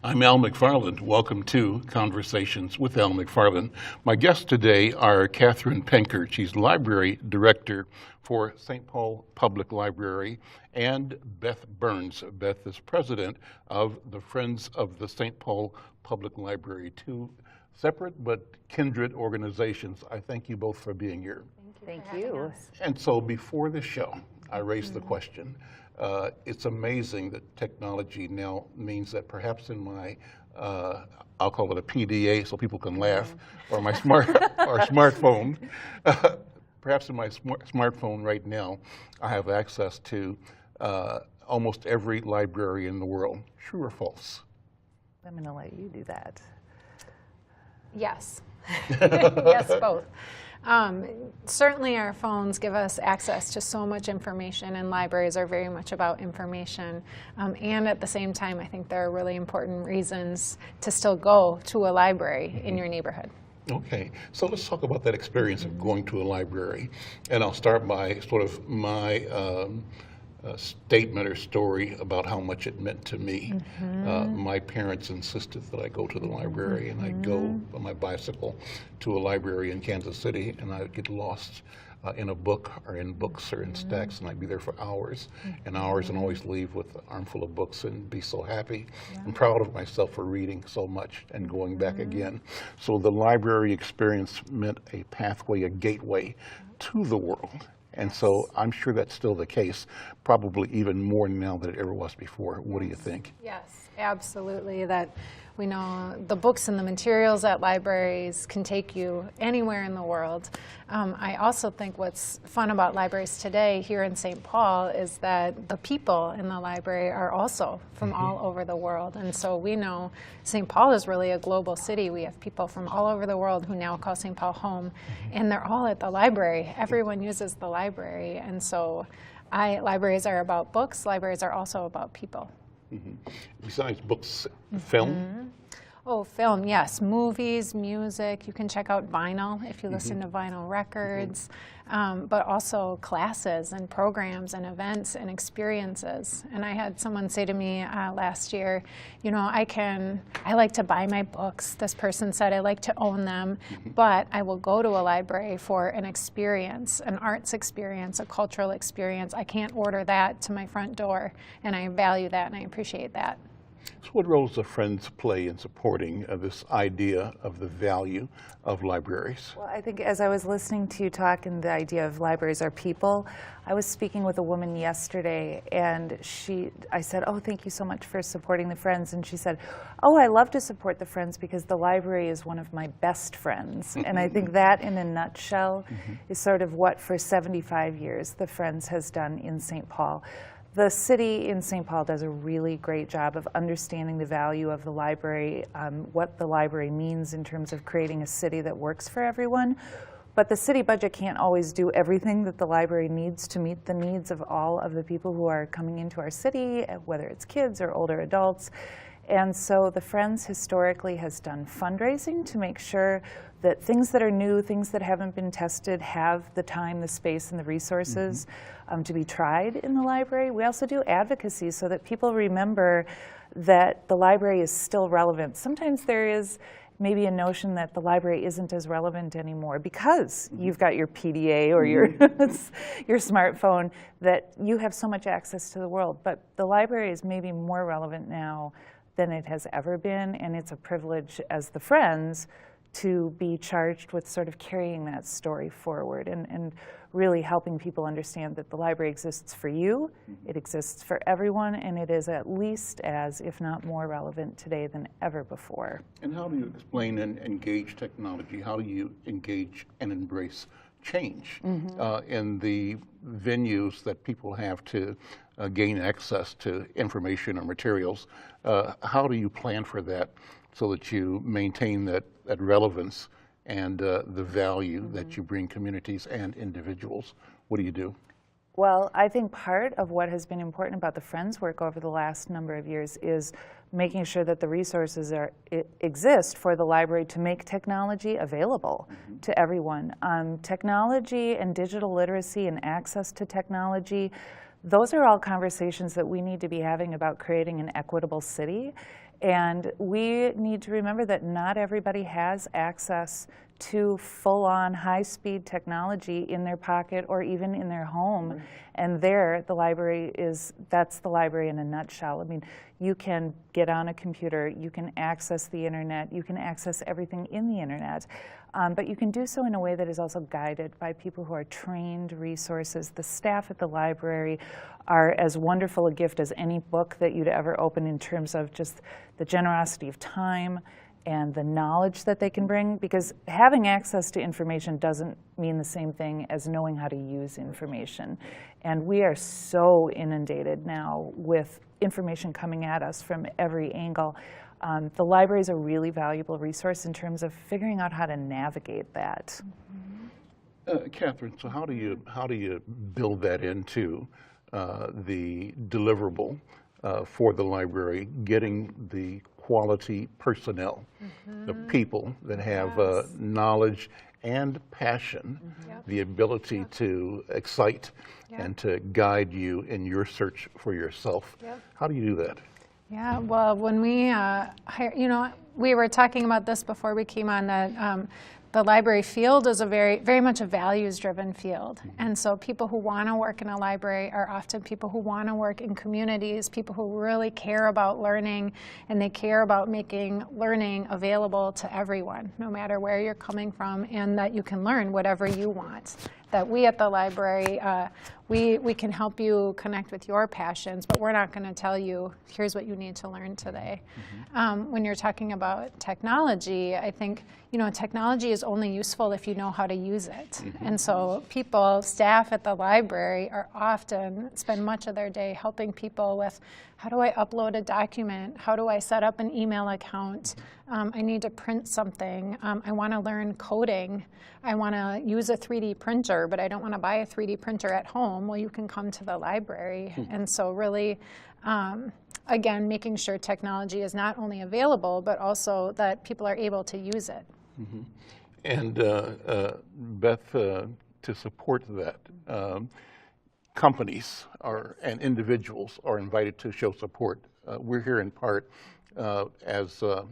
I'm Al McFarlane. Welcome to Conversations with Al McFarlane. My guests today are Catherine Penkert. She's Library Director for St. Paul Public Library, and Beth Burns. Beth is President of the Friends of the St. Paul Public Library, two separate but kindred organizations. I thank you both for being here. Thank you. And so before the show, I raised the question. It's amazing that technology now means that perhaps in my, I'll call it a PDA so people can laugh, or my smartphone, perhaps in my smartphone right now, I have access to almost every library in the world. True or false? I'm going to let you do that. Yes. Yes, both. Certainly our phones give us access to so much information, and libraries are very much about information. And at the same time, I think there are really important reasons to still go to a library in your neighborhood. Okay, so let's talk about that experience of going to a library. And I'll start by sort of my statement or story about how much it meant to me. My parents insisted that I go to the library, and I'd go on my bicycle to a library in Kansas City, and I would get lost in a book or in books or in stacks, and I'd be there for hours and hours, and always leave with an armful of books and be so happy and proud of myself for reading so much and going back again. So the library experience meant a pathway, a gateway to the world. And so I'm sure that's still the case, probably even more now than it ever was before. What do you think? Yes, absolutely. That we know the books and the materials at libraries can take you anywhere in the world. I also think what's fun about libraries today here in St. Paul is that the people in the library are also from all over the world. And so we know St. Paul is really a global city. We have people from all over the world who now call St. Paul home, and they're all at the library. Everyone uses the library. And so libraries are about books. Libraries are also about people. Besides books, film? Oh, film, yes. Movies, music. You can check out vinyl if you listen to vinyl records, but also classes and programs and events and experiences. And I had someone say to me last year, you know, I like to buy my books. This person said, I like to own them, but I will go to a library for an experience, an arts experience, a cultural experience. I can't order that to my front door, and I value that and I appreciate that. So what role does the Friends play in supporting this idea of the value of libraries? Well, I think as I was listening to you talk and the idea of libraries are people, I was speaking with a woman yesterday, and I said, oh, thank you so much for supporting the Friends. And she said, oh, I love to support the Friends because the library is one of my best friends. And I think that in a nutshell is sort of what for 75 years the Friends has done in St. Paul. The city in St. Paul does a really great job of understanding the value of the library, what the library means in terms of creating a city that works for everyone. But the city budget can't always do everything that the library needs to meet the needs of all of the people who are coming into our city, whether it's kids or older adults. And so the Friends historically has done fundraising to make sure that things that are new, things that haven't been tested, have the time, the space, and the resources to be tried in the library. We also do advocacy so that people remember that the library is still relevant. Sometimes there is maybe a notion that the library isn't as relevant anymore because you've got your PDA or your smartphone, that you have so much access to the world. But the library is maybe more relevant now than it has ever been, and it's a privilege as the Friends to be charged with sort of carrying that story forward and really helping people understand that the library exists for you, it exists for everyone, and it is at least as, if not more relevant today than ever before. And how do you explain and engage technology? How do you engage and embrace change in the venues that people have to gain access to information or materials? How do you plan for that so that you maintain that relevance and the value that you bring communities and individuals? What do you do? Well, I think part of what has been important about the Friends work over the last number of years is making sure that the resources exist for the library to make technology available to everyone. Technology and digital literacy and access to technology, those are all conversations that we need to be having about creating an equitable city. And we need to remember that not everybody has access to full-on high-speed technology in their pocket or even in their home. Right. And there, the library that's the library in a nutshell. I mean, you can get on a computer, you can access the internet, you can access everything in the internet, but you can do so in a way that is also guided by people who are trained resources. The staff at the library are as wonderful a gift as any book that you'd ever open in terms of just the generosity of time and the knowledge that they can bring, because having access to information doesn't mean the same thing as knowing how to use information. And we are so inundated now with information coming at us from every angle. The library is a really valuable resource in terms of figuring out how to navigate that. Catherine, so how do you build that into the deliverable for the library, getting the quality personnel, the people that have knowledge and passion, the ability to excite and to guide you in your search for yourself? How do you do that? Yeah, well, when we we were talking about this before we came on, that the library field is a very much a values-driven field. And so people who want to work in a library are often people who want to work in communities, people who really care about learning, and they care about making learning available to everyone, no matter where you're coming from, and that you can learn whatever you want. That we at the library, we can help you connect with your passions, but we're not going to tell you, here's what you need to learn today. When you're talking about technology, I think, technology is only useful if you know how to use it. And so staff at the library spend much of their day helping people with, how do I upload a document? How do I set up an email account? I need to print something. I want to learn coding. I want to use a 3D printer, but I don't want to buy a 3D printer at home. Well, you can come to the library. And so really, again, making sure technology is not only available, but also that people are able to use it. And Beth, to support that, companies and individuals are invited to show support. We're here in part as a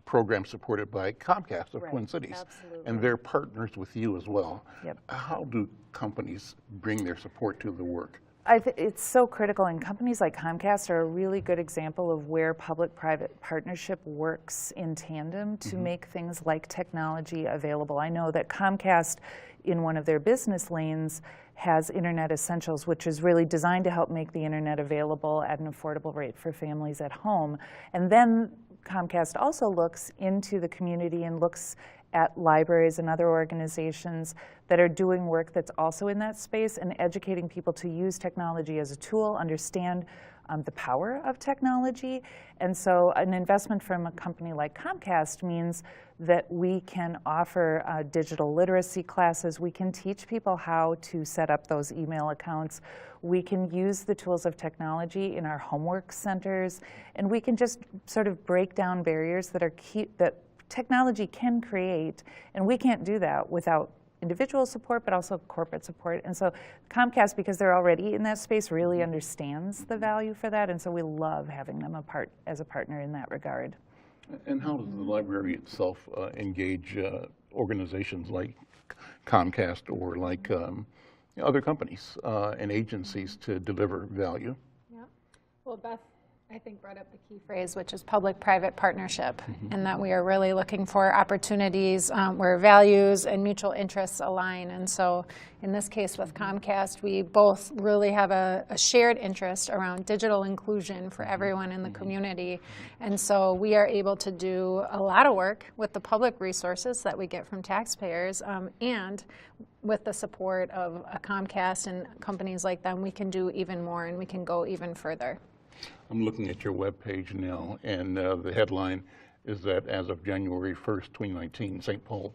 program supported by Comcast of Twin Cities. Absolutely. And they're partners with you as well. How do companies bring their support to the work? It's so critical, and companies like Comcast are a really good example of where public-private partnership works in tandem to make things like technology available. I know that Comcast, in one of their business lanes, has Internet Essentials, which is really designed to help make the internet available at an affordable rate for families at home. And then Comcast also looks into the community and looks at libraries and other organizations that are doing work that's also in that space and educating people to use technology as a tool, understand the power of technology. And so an investment from a company like Comcast means that we can offer digital literacy classes. We can teach people how to set up those email accounts. We can use the tools of technology in our homework centers, and we can just sort of break down barriers that technology can create, and we can't do that without individual support, but also corporate support. And so Comcast, because they're already in that space, really understands the value for that, and so we love having them as a partner in that regard. And how does the library itself engage organizations like Comcast or like other companies and agencies to deliver value? Well, Beth, I think, brought up the key phrase, which is public-private partnership, and that we are really looking for opportunities where values and mutual interests align. And so in this case with Comcast, we both really have a shared interest around digital inclusion for everyone in the community. And so we are able to do a lot of work with the public resources that we get from taxpayers, and with the support of a Comcast and companies like them, we can do even more and we can go even further. I'm looking at your webpage now, and the headline is that as of January 1st, 2019, St. Paul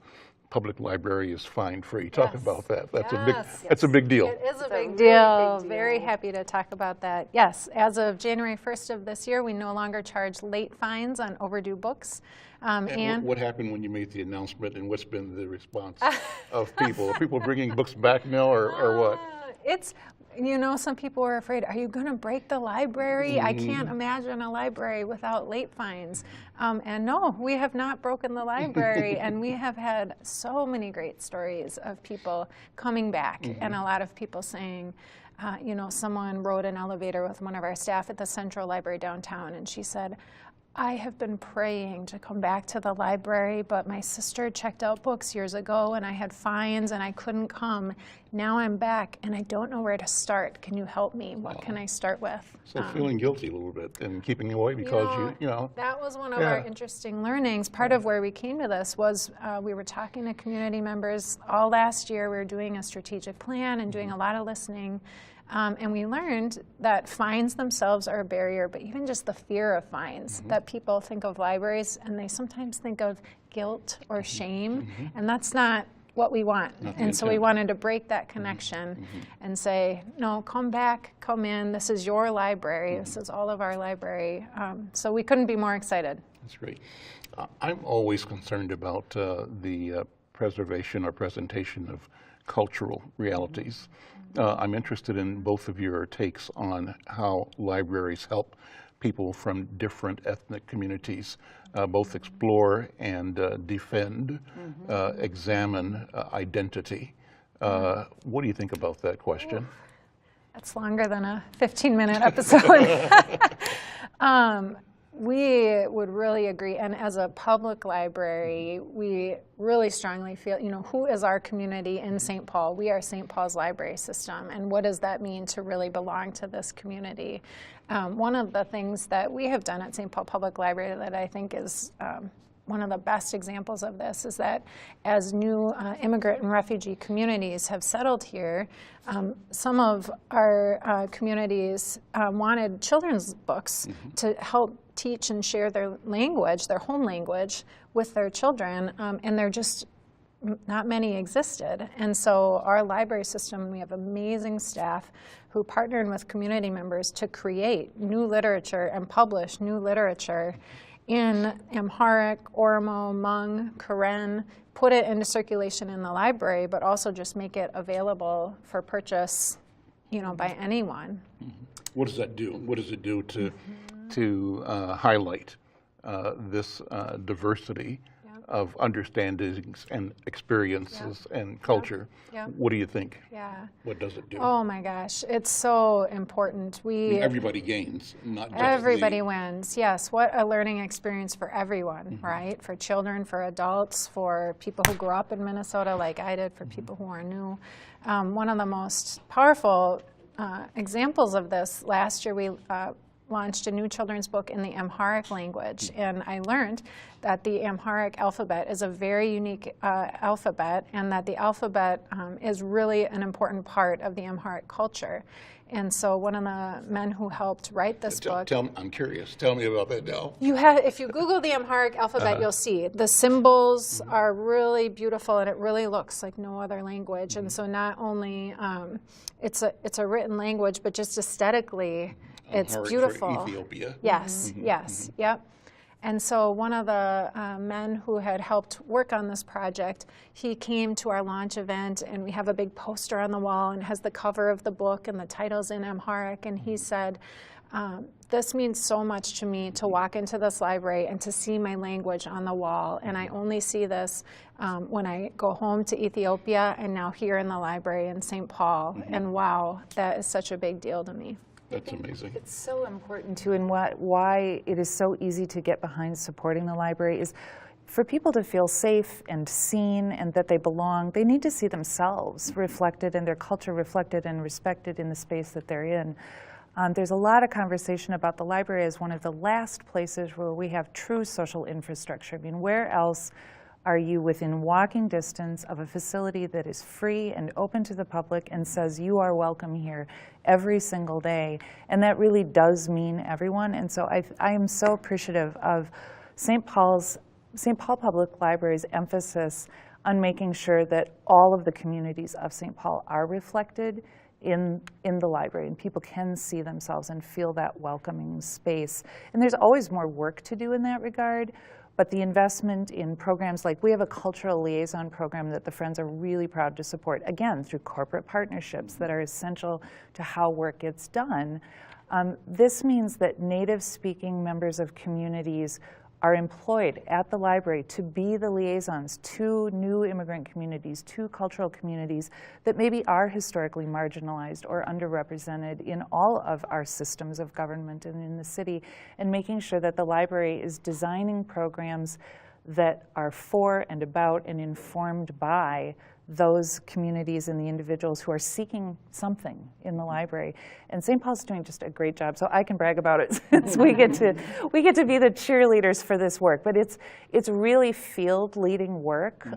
Public Library is fine-free. Talk about that. That's a big deal. It is a big deal. Very happy to talk about that. Yes, as of January 1st of this year, we no longer charge late fines on overdue books. And what happened when you made the announcement, and what's been the response of people? Are people bringing books back now, or what? You know, some people were afraid, are you going to break the library? I can't imagine a library without late fines. And no, we have not broken the library. And we have had so many great stories of people coming back, and a lot of people saying, you know, someone rode an elevator with one of our staff at the Central Library downtown, and she said, I have been praying to come back to the library, but my sister checked out books years ago and I had fines and I couldn't come. Now I'm back and I don't know where to start. Can you help me? What can I start with? So feeling guilty a little bit and keeping away because you know. That was one of our interesting learnings. Part of where we came to this was we were talking to community members all last year. We were doing a strategic plan and doing a lot of listening. And we learned that fines themselves are a barrier, but even just the fear of fines, that people think of libraries and they sometimes think of guilt or shame, and that's not what we want. And so we wanted to break that connection and say, no, come back, come in, this is your library, this is all of our library. So we couldn't be more excited. That's great. I'm always concerned about the preservation or presentation of cultural realities. I'm interested in both of your takes on how libraries help people from different ethnic communities both explore and defend, examine identity. What do you think about that question? That's longer than a 15-minute episode. We would really agree, and as a public library, we really strongly feel, you know, who is our community in St. Paul? We are St. Paul's library system, and what does that mean to really belong to this community? One of the things that we have done at St. Paul Public Library that I think is one of the best examples of this is that as new immigrant and refugee communities have settled here, some of our communities wanted children's books to help teach and share their language, their home language, with their children, and there just not many existed. And so our library system, we have amazing staff who partnered with community members to create new literature and publish new literature in Amharic, Oromo, Hmong, Karen, put it into circulation in the library, but also just make it available for purchase, you know, by anyone. What does that do? What does it do to highlight this diversity of understandings and experiences and culture? What do you think? What does it do? Oh my gosh, it's so important. I mean, everybody gains, not just everybody wins. Yes, what a learning experience for everyone, right? For children, for adults, for people who grew up in Minnesota like I did, for people who are new. One of the most powerful examples of this, last year we launched a new children's book in the Amharic language, and I learned that the Amharic alphabet is a very unique alphabet, and that the alphabet is really an important part of the Amharic culture. And so one of the men who helped write this book... I'm curious. Tell me about that now. If you Google the Amharic alphabet, you'll see the symbols are really beautiful, and it really looks like no other language. And so not only it's a written language, but just aesthetically, it's beautiful. For Ethiopia. Yes, yes, yep. And so one of the men who had helped work on this project, he came to our launch event, and we have a big poster on the wall and has the cover of the book and the titles in Amharic, and he said, this means so much to me to walk into this library and to see my language on the wall, and I only see this when I go home to Ethiopia and now here in the library in St. Paul, and wow, that is such a big deal to me. That's amazing. It's so important too, and why it is so easy to get behind supporting the library is for people to feel safe and seen and that they belong. They need to see themselves reflected and their culture reflected and respected in the space that they're in. There's a lot of conversation about the library as one of the last places where we have true social infrastructure. I mean, where else are you within walking distance of a facility that is free and open to the public and says you are welcome here every single day? And that really does mean everyone. And so I am so appreciative of St. Paul Public Library's emphasis on making sure that all of the communities of St. Paul are reflected in the library, and people can see themselves and feel that welcoming space. And there's always more work to do in that regard. But the investment in programs like, we have a cultural liaison program that the Friends are really proud to support, again, through corporate partnerships that are essential to how work gets done. This means that native-speaking members of communities are employed at the library to be the liaisons to new immigrant communities, to cultural communities that maybe are historically marginalized or underrepresented in all of our systems of government and in the city, and making sure that the library is designing programs that are for and about and informed by those communities and the individuals who are seeking something in the library. And St. Paul's doing just a great job, so I can brag about it since we get to be the cheerleaders for this work. But it's really field-leading work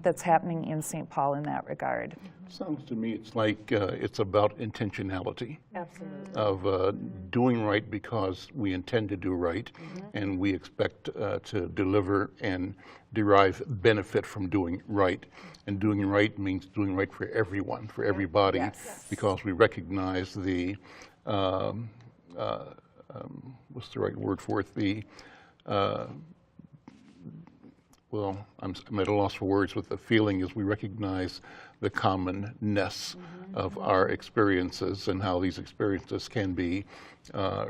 that's happening in St. Paul in that regard. Sounds to me it's like it's about intentionality. Absolutely. Of doing right because we intend to do right, and we expect to deliver and derive benefit from doing right. And doing right means doing right for everyone, for everybody, because we recognize the, what's the right word for it? The, well, I'm at a loss for words, but the feeling is we recognize the commonness of our experiences and how these experiences can be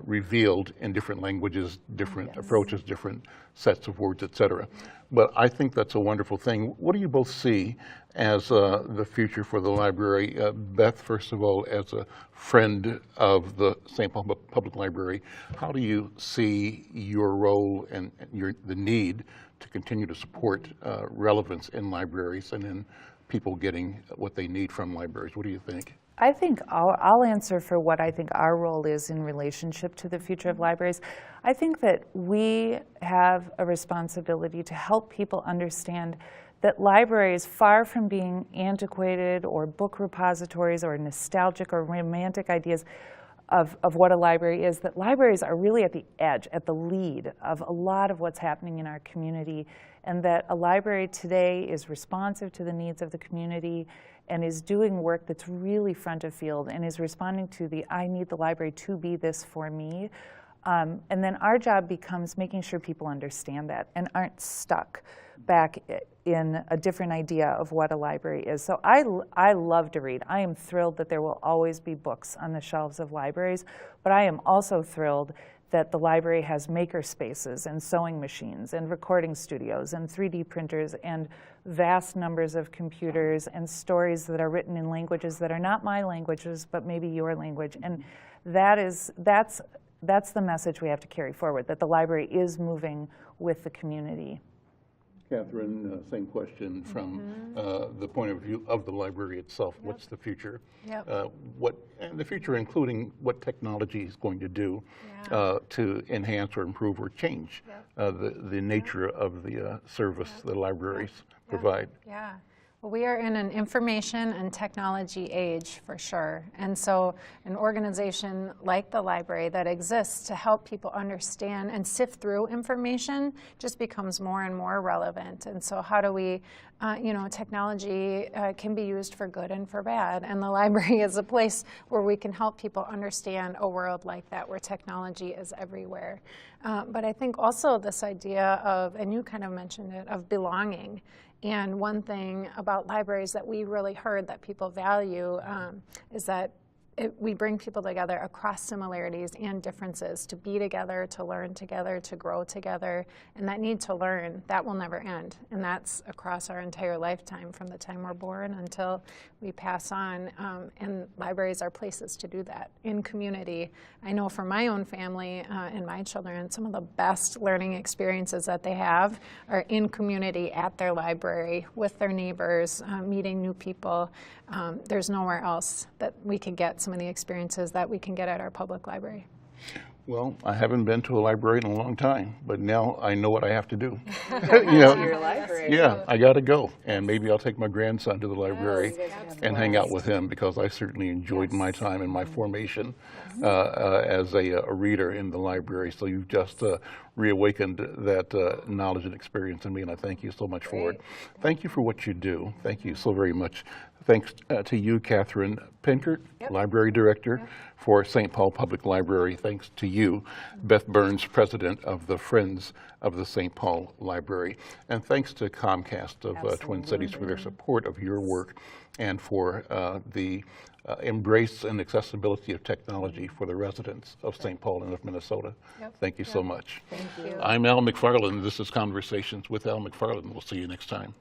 revealed in different languages, different approaches, different sets of words, etc. But I think that's a wonderful thing. What do you both see as the future for the library? Beth, first of all, as a friend of the St. Paul Public Library, how do you see your role and the need to continue to support relevance in libraries and in people getting what they need from libraries? What do you think? I think I'll answer for what I think our role is in relationship to the future of libraries. I think that we have a responsibility to help people understand that libraries, far from being antiquated or book repositories or nostalgic or romantic ideas of what a library is, that libraries are really at the edge, at the lead of a lot of what's happening in our community, and that a library today is responsive to the needs of the community and is doing work that's really front of field and is responding to the, I need the library to be this for me. And then our job becomes making sure people understand that and aren't stuck back in a different idea of what a library is. So I love to read. I am thrilled that there will always be books on the shelves of libraries, but I am also thrilled that the library has maker spaces and sewing machines and recording studios and 3D printers and vast numbers of computers and stories that are written in languages that are not my languages, but maybe your language. And that's the message we have to carry forward, that the library is moving with the community. Catherine, same question from the point of view of the library itself. What's the future? And the future including what technology is going to do to enhance or improve or change the nature of the service the libraries provide. Well, we are in an information and technology age for sure. And so an organization like the library that exists to help people understand and sift through information just becomes more and more relevant. And so how do we, technology can be used for good and for bad. And the library is a place where we can help people understand a world like that, where technology is everywhere. But I think also this idea of, and you kind of mentioned it, of belonging. And one thing about libraries that we really heard that people value is that we bring people together across similarities and differences to be together, to learn together, to grow together. And that need to learn, that will never end. And that's across our entire lifetime, from the time we're born until we pass on. And libraries are places to do that in community. I know for my own family and my children, some of the best learning experiences that they have are in community at their library with their neighbors, meeting new people. There's nowhere else that we can get some of the experiences that we can get at our public library. Well, I haven't been to a library in a long time, but now I know what I have to do. Your library. Yeah, I got to go, and maybe I'll take my grandson to the library and hang out with him, because I certainly enjoyed my time and my formation as a reader in the library. So you've just reawakened that knowledge and experience in me, and I thank you so much for it. Thank you for what you do. Thank you so very much. Thanks to you, Catherine Pinkert, Library Director for St. Paul Public Library. Thanks to you, Beth Burns, President of the Friends of the St. Paul Library. And thanks to Comcast of Twin Cities for their support of your work and for the embrace and accessibility of technology for the residents of St. Paul and of Minnesota. Thank you so much. Thank you. I'm Al McFarlane. This is Conversations with Al McFarlane. We'll see you next time.